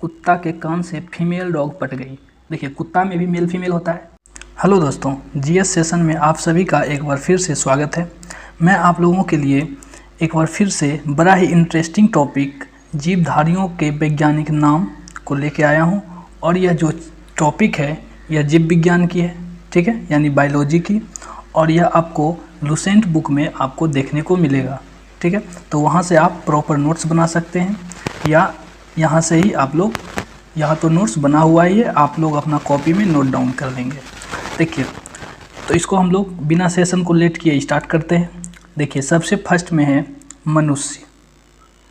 कुत्ता के कान से फीमेल डॉग पट गई। देखिए, कुत्ता में भी मेल फीमेल होता है। हेलो दोस्तों, जीएस सेशन में आप सभी का एक बार फिर से स्वागत है। मैं आप लोगों के लिए एक बार फिर से बड़ा ही इंटरेस्टिंग टॉपिक जीवधारियों के वैज्ञानिक नाम को लेके आया हूं। और यह जो टॉपिक है यह जीव विज्ञान की है, ठीक है, यानी बायोलॉजी की। और यह आपको लुसेंट बुक में आपको देखने को मिलेगा, ठीक है। तो वहाँ से आप प्रॉपर नोट्स बना सकते हैं, या यहाँ से ही आप लोग, यहाँ तो नोट्स बना हुआ ही है, आप लोग अपना कॉपी में नोट डाउन कर लेंगे। देखिए, तो इसको हम लोग बिना सेशन को लेट किए स्टार्ट करते हैं। देखिए, सबसे फर्स्ट में है मनुष्य।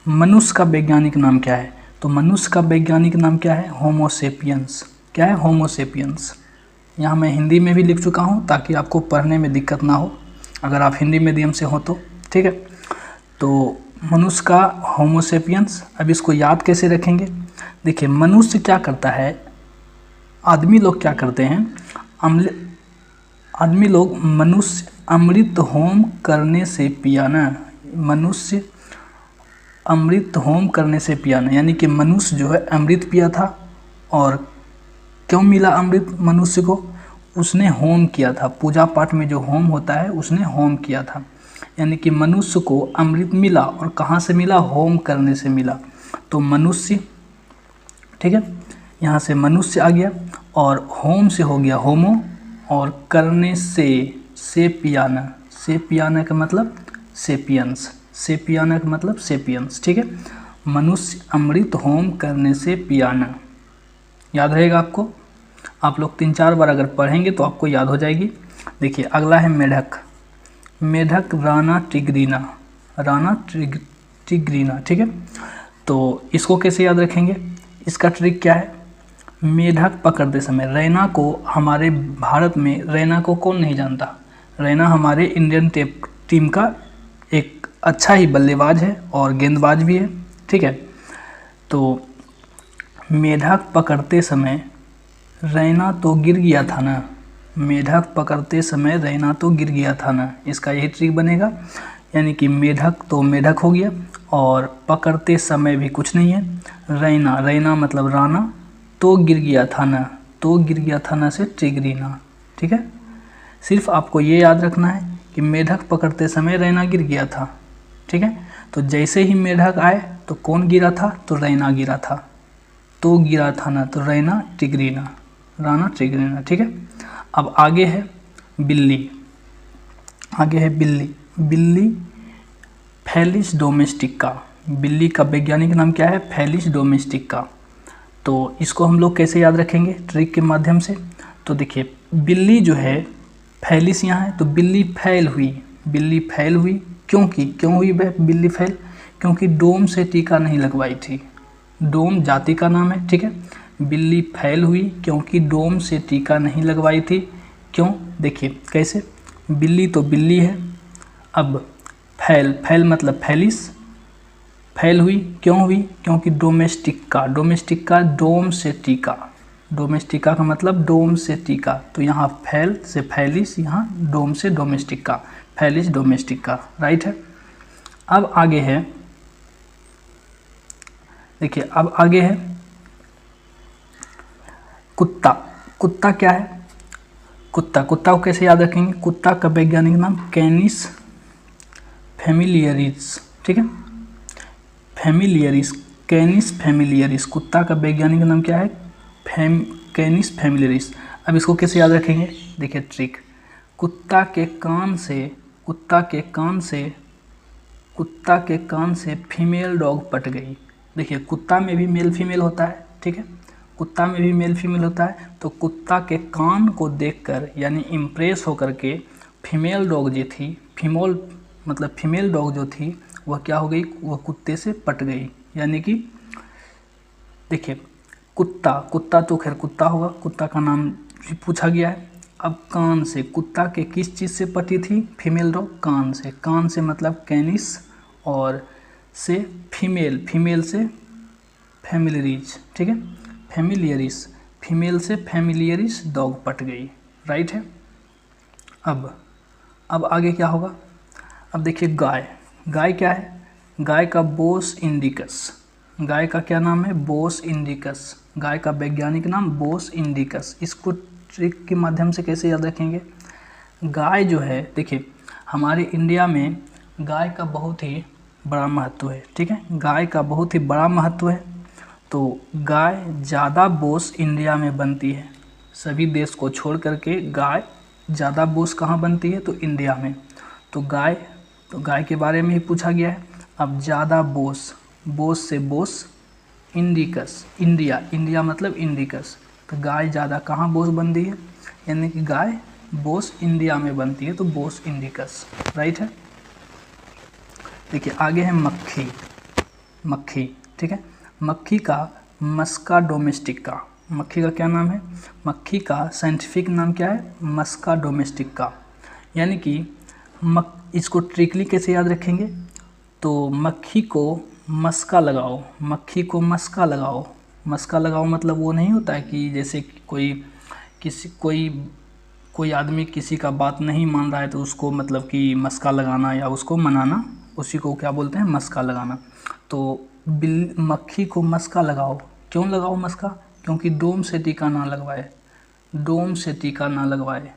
मनुष्य का वैज्ञानिक नाम क्या है? तो मनुष्य का वैज्ञानिक नाम क्या है? होमोसेपियंस। क्या है? होमोसेपियंस। यहाँ मैं हिंदी में भी लिख चुका हूँ ताकि आपको पढ़ने में दिक्कत ना हो, अगर आप हिंदी मीडियम से हो तो, ठीक है। तो मनुष्य का होमोसेपियंस। अब इसको याद कैसे रखेंगे? देखिए, मनुष्य क्या करता है, आदमी लोग क्या करते हैं, आदमी लोग, मनुष्य अमृत होम करने से पियाना। मनुष्य अमृत होम करने से पियाना, यानी कि मनुष्य जो है अमृत पिया था। और क्यों मिला अमृत मनुष्य को? उसने होम किया था। पूजा पाठ में जो होम होता है उसने होम किया था, यानी कि मनुष्य को अमृत मिला। और कहाँ से मिला? होम करने से मिला। तो मनुष्य, ठीक है, यहाँ से मनुष्य आ गया, और होम से हो गया होमो, और करने से पियाना। से पियाना का मतलब सेपियंस। से पियाना का मतलब सेपियंस, ठीक है। मनुष्य अमृत होम करने से पियाना, याद रहेगा आपको। आप लोग 3-4 बार अगर पढ़ेंगे तो आपको याद हो जाएगी। देखिए, अगला है मेढक। मेढक राना टिग्रीना। राना टिग्रीना, ठीक है। तो इसको कैसे याद रखेंगे? इसका ट्रिक क्या है? मेढक पकड़ते समय रैना को, हमारे भारत में रैना को कौन नहीं जानता? रैना हमारे इंडियन टीम का एक अच्छा ही बल्लेबाज है और गेंदबाज भी है, ठीक है। तो मेढक पकड़ते समय रैना तो गिर गया था ना। मेढक पकड़ते समय रैना तो गिर गया था ना, इसका यही ट्रिक बनेगा। यानी कि मेढक तो मेढक हो गया, और पकड़ते समय भी कुछ नहीं है। रैना, रैना मतलब राना, तो गिर गया था ना, तो गिर गया था ना से टिग्रीना, ठीक है। सिर्फ आपको ये याद रखना है कि मेढक पकड़ते समय रैना गिर गया था, ठीक है। तो जैसे ही मेढक आए तो कौन गिरा था? तो रैना गिरा था। तो गिरा था ना, तो रैना टिग्रीना, राना टिग्रीना, ठीक है। अब आगे है बिल्ली। आगे है बिल्ली। बिल्ली फेलिस डोमेस्टिका। बिल्ली का वैज्ञानिक नाम क्या है? Felis domestica. तो इसको हम लोग कैसे याद रखेंगे? ट्रिक के माध्यम से। तो देखिए, बिल्ली जो है, फेलिस यहाँ है तो बिल्ली फैल हुई। बिल्ली फैल हुई क्यों हुई बिल्ली फैल? क्योंकि डोम से टीका नहीं लगवाई थी। डोम जाति का नाम है, ठीक है। बिल्ली फैल हुई क्योंकि डोम से टीका नहीं लगवाई थी। क्यों? देखिए कैसे। बिल्ली तो बिल्ली है, अब फैल मतलब फैलिस, फैल हुई क्यों हुई? क्योंकि डोमेस्टिका, डोमेस्टिका डोम से टीका। डोमेस्टिका का मतलब डोम से टीका। तो यहाँ फैल से फैलिस, यहाँ डोम से डोमेस्टिका, फैलिस डोमेस्टिका, राइट है। अब आगे है, देखिए अब आगे है कुत्ता। कुत्ता क्या है? कुत्ता को कैसे याद रखेंगे? कुत्ता का वैज्ञानिक नाम कैनिस फैमिलियरिस, ठीक है। फैमिलियरिस, कैनिस फैमिलियरिस। कुत्ता का वैज्ञानिक नाम क्या है? कैनिस फैमिलियरिस। अब इसको कैसे याद रखेंगे? देखिए ट्रिक। कुत्ता के कान से फीमेल डॉग पट गई। देखिए, कुत्ता में भी मेल फीमेल होता है, ठीक है। कुत्ता में भी मेल फीमेल होता है। तो कुत्ता के कान को देखकर, यानी इम्प्रेस होकर के, फीमेल डॉग जो थी, फीमेल डॉग जो थी वह क्या हो गई? वह कुत्ते से पट गई। यानी कि देखिए, कुत्ता तो खैर कुत्ता होगा, कुत्ता का नाम भी पूछा गया है। अब कान से, कुत्ता के किस चीज़ से पटी थी फीमेल डॉग? कान से। कान से मतलब कैनिस, और से फीमेल से फैमिलियरिस, ठीक है। फैमिलियरिस, फीमेल से फैमिलियरिस डॉग पट गई, राइट है। अब आगे क्या होगा? अब देखिए गाय। गाय क्या है? गाय का बोस इंडिकस। गाय का क्या नाम है? बोस इंडिकस। गाय का वैज्ञानिक नाम बोस इंडिकस। इसको ट्रिक के माध्यम से कैसे याद रखेंगे? गाय जो है, देखिए हमारे इंडिया में गाय का बहुत ही बड़ा महत्व है, ठीक है, गाय का बहुत ही बड़ा महत्व है। तो गाय ज़्यादा बोस इंडिया में बनती है, सभी देश को छोड़ करके गाय ज़्यादा बोस कहाँ बनती है? तो इंडिया में। तो गाय के बारे में ही पूछा गया है। अब ज़्यादा बोस, बोस से बोस इंडिकस, इंडिया मतलब इंडिकस। तो गाय ज़्यादा कहाँ बोस बनती है? यानी कि गाय बोस इंडिया में बनती है, तो बोस इंडिकस राइट है। देखिए आगे है मक्खी, ठीक है। मक्खी का मस्का डोमेस्टिका, मक्खी का क्या नाम है? मक्खी का साइंटिफिक नाम क्या है? मस्का डोमेस्टिका। यानी कि इसको ट्रिकली कैसे याद रखेंगे? तो मक्खी को मस्का लगाओ, मक्खी को मस्का लगाओ। मस्का लगाओ मतलब वो नहीं होता है कि जैसे कोई आदमी किसी का बात नहीं मान रहा है तो उसको मतलब कि मस्का लगाना या उसको मनाना, उसी को क्या बोलते हैं? मस्का लगाना। तो मक्खी को मस्का लगाओ। क्यों लगाओ मस्का? क्योंकि डोम से टीका ना लगवाए, डोम से टीका ना लगवाए।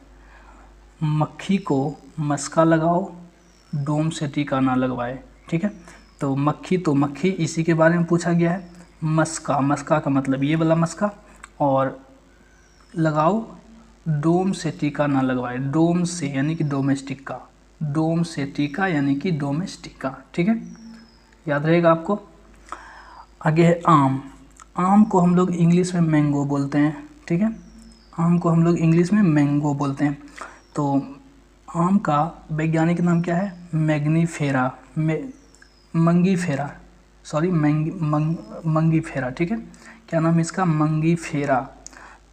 मक्खी को मस्का लगाओ, डोम से टीका ना लगवाए, ठीक है। तो मक्खी इसी के बारे में पूछा गया है। मस्का का मतलब ये वाला मस्का, और लगाओ डोम से टीका ना लगवाए। डोम से यानी कि डोमेस्टिका, डोम से टीका यानी कि डोमेस्टिका, ठीक है, याद रहेगा आपको। आगे है आम को हम लोग इंग्लिश में मैंगो बोलते हैं, ठीक है, आम को हम लोग इंग्लिश में मैंगो बोलते हैं। तो आम का वैज्ञानिक नाम क्या है? मंगीफेरा, ठीक है। क्या नाम है इसका? मंगीफेरा।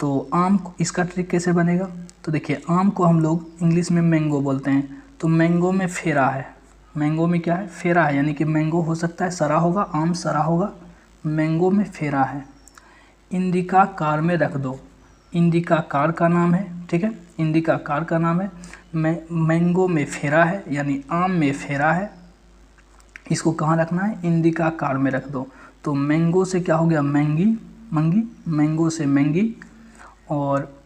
तो आम इसका ट्रिक कैसे बनेगा? तो देखिए आम को हम लोग इंग्लिश में मैंगो बोलते हैं, तो मैंगो में फेरा है, मैंगो में क्या है? फेरा है, यानी कि मैंगो हो सकता है सरा होगा, आम सरा होगा, मैंगो में फेरा है। इंडिका कार में रख दो, इंडिका कार का नाम है, ठीक है, इंडिका कार का नाम है। मैंगो में फेरा है यानी आम में फेरा है, इसको कहाँ रखना है? इंडिका कार में रख दो। तो मैंगो से क्या हो गया? मैंगो से मैंगी, और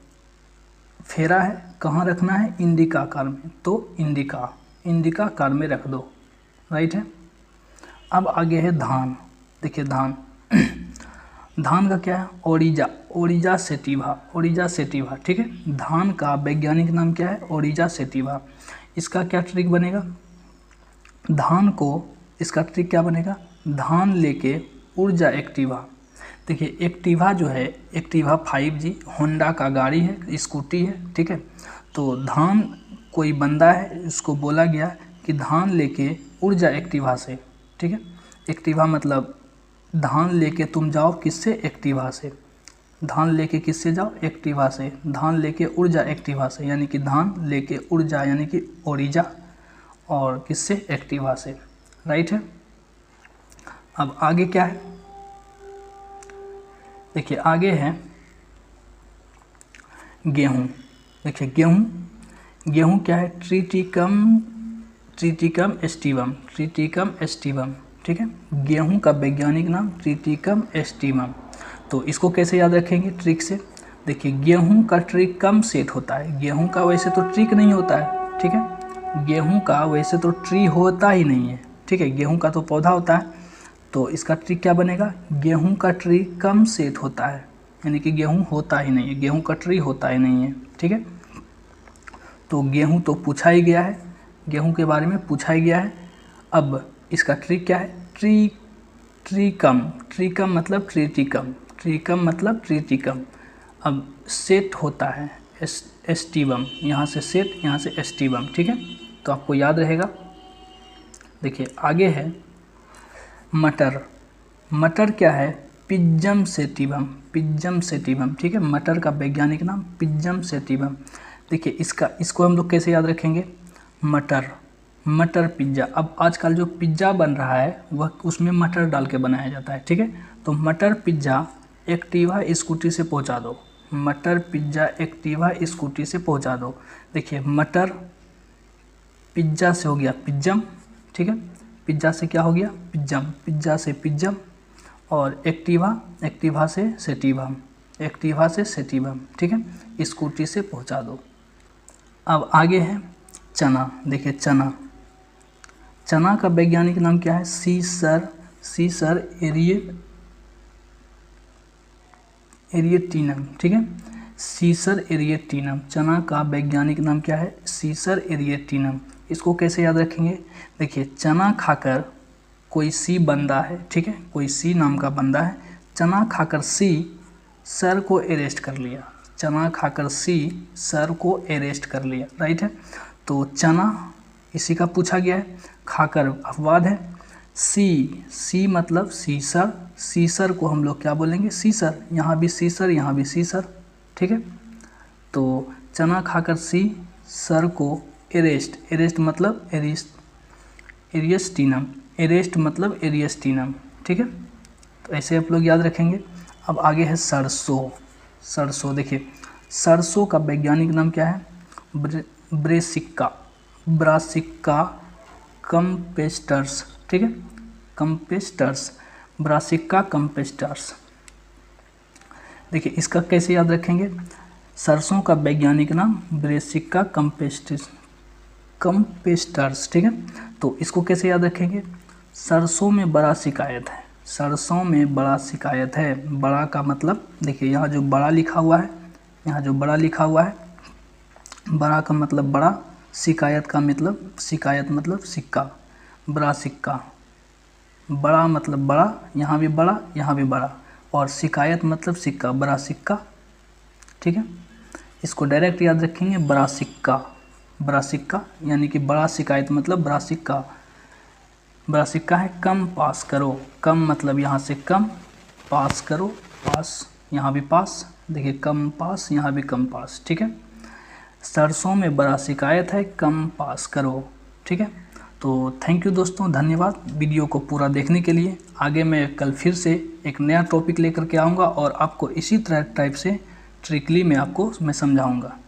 फेरा है कहाँ रखना है? इंडिका कार में, तो इंडिका कार में रख दो, राइट है। अब आगे है धान। देखिए धान का क्या है? ओरिजा सेटिवा, ठीक है। धान का वैज्ञानिक नाम क्या है? ओरिजा सेटिवा। इसका क्या ट्रिक बनेगा? धान को इसका ट्रिक क्या बनेगा? धान लेके ऊर्जा एक्टिवा। देखिए एक्टिवा जो है, एक्टिवा 5G होंडा का गाड़ी है, स्कूटी है, ठीक है। तो धान कोई बंदा है, उसको बोला गया कि धान लेके ऊर्जा एक्टिवा से, ठीक है। एक्टिवा मतलब धान लेके तुम जाओ किससे? एक्टिवा से। धान लेके किससे जाओ? एक्टिवा से। धान लेके ऊर्जा एक्टिवा से, यानी कि धान लेके ऊर्जा यानी कि ओरिजा, और किससे? एक्टिवा से, राइट है। अब आगे क्या है? देखिए आगे है गेहूँ। देखिए गेहूँ क्या है? ट्रिटिकम एस्टिवम, ठीक है। गेहूँ का वैज्ञानिक नाम ट्रिटिकम एस्टिवम। तो इसको कैसे याद रखेंगे? ट्रिक से। देखिए गेहूँ का ट्रिक कम सेट होता है, गेहूँ का वैसे तो ट्रिक नहीं होता है, ठीक है, गेहूँ का वैसे तो ट्री होता ही नहीं है, ठीक है, गेहूँ का तो पौधा होता है। तो इसका ट्रिक क्या बनेगा? गेहूं का ट्री कम सेट होता है, यानी कि गेहूं होता ही नहीं है, गेहूं का ट्री होता ही नहीं है, ठीक है। तो गेहूं तो पूछा ही गया है, गेहूं के बारे में पूछा ही गया है। अब इसका ट्रिक क्या है? ट्रीकम मतलब ट्रीटिकम। अब सेट होता है एस्टिवम, यहाँ से सेट, यहाँ से एस्टिवम, ठीक है, तो आपको याद रहेगा। देखिए आगे है मटर क्या है? पिज्जम सेटिवम, ठीक है। मटर का वैज्ञानिक नाम पिज्जम सेटिवम। देखिए इसको हम लोग कैसे याद रखेंगे? मटर पिज्ज़ा। अब आजकल जो पिज्ज़ा बन रहा है वह उसमें मटर डाल के बनाया जाता है, ठीक है। तो मटर पिज्ज़ा एक्टिवा स्कूटी से पहुंचा दो, मटर पिज्ज़ा एक्टिवा स्कूटी से पहुंचा दो। देखिए मटर पिज्ज़ा से हो गया पिज्जम, ठीक है, पिज्ज़ा से क्या हो गया? पिज्जम, पिज्ज़ा से पिज्जम, और एक्टिवा से सेटिवम, एक्टिवा से सेटिवम, ठीक है, स्कूटी से पहुंचा दो। अब आगे है चना। देखिए चना, चना का वैज्ञानिक नाम क्या है? सीसर एरिएटिनम, ठीक है, सीसर एरिएटिनम। चना का वैज्ञानिक नाम क्या है? सीसर एरिएटिनम। इसको कैसे याद रखेंगे? देखिए चना खाकर कोई सी बंदा है, ठीक है, कोई सी नाम का बंदा है, चना खाकर सी सर को अरेस्ट कर लिया, चना खाकर सी सर को अरेस्ट कर लिया, राइट है। तो चना इसी का पूछा गया है, खाकर अपवाद है, सी मतलब सीसर, सीसर को हम लोग क्या बोलेंगे? सीसर, यहाँ भी सीसर, यहाँ भी सीसर, ठीक है। तो चना खाकर सी सर को अरेस्ट मतलब एरिएस्टिनम, अरेस्ट मतलब एरिएस्टिनम, ठीक है। तो ऐसे आप लोग याद रखेंगे। अब आगे है सरसों। सरसों, देखिए सरसों का वैज्ञानिक नाम क्या है? ब्रासिका कंपेस्टर्स, ठीक है, कंपेस्टर्स, ब्रासिका कंपेस्टर्स। देखिए इसका कैसे याद रखेंगे? सरसों का वैज्ञानिक नाम ब्रासिका कंपेस्टर्स, ठीक है। तो इसको कैसे याद रखेंगे? सरसों में बड़ा शिकायत है, सरसों में बड़ा शिकायत है। बड़ा का मतलब देखिए यहाँ जो बड़ा लिखा हुआ है, यहाँ जो बड़ा लिखा हुआ है, बड़ा का मतलब बड़ा, शिकायत का मतलब सिक्का, बड़ा सिक्का, बड़ा मतलब बड़ा, यहाँ भी बड़ा, यहाँ भी बड़ा, और शिकायत मतलब सिक्का, बड़ा सिक्का, ठीक है। इसको डायरेक्ट याद रखेंगे, बड़ा सिक्का, बड़ा सिक्का, यानी कि बड़ा शिकायत मतलब बड़ा सिक्का। बड़ा सिक्का है कम पास करो, कम मतलब यहाँ से कम, पास करो, पास, यहाँ भी पास, देखिए कम पास, यहाँ भी कम पास, ठीक है। सरसों में बड़ा शिकायत है, कम पास करो, ठीक है। तो थैंक यू दोस्तों, धन्यवाद वीडियो को पूरा देखने के लिए। आगे मैं कल फिर से एक नया टॉपिक लेकर के आऊँगा और आपको इसी तरह टाइप से ट्रिकली में आपको मैं समझाऊँगा।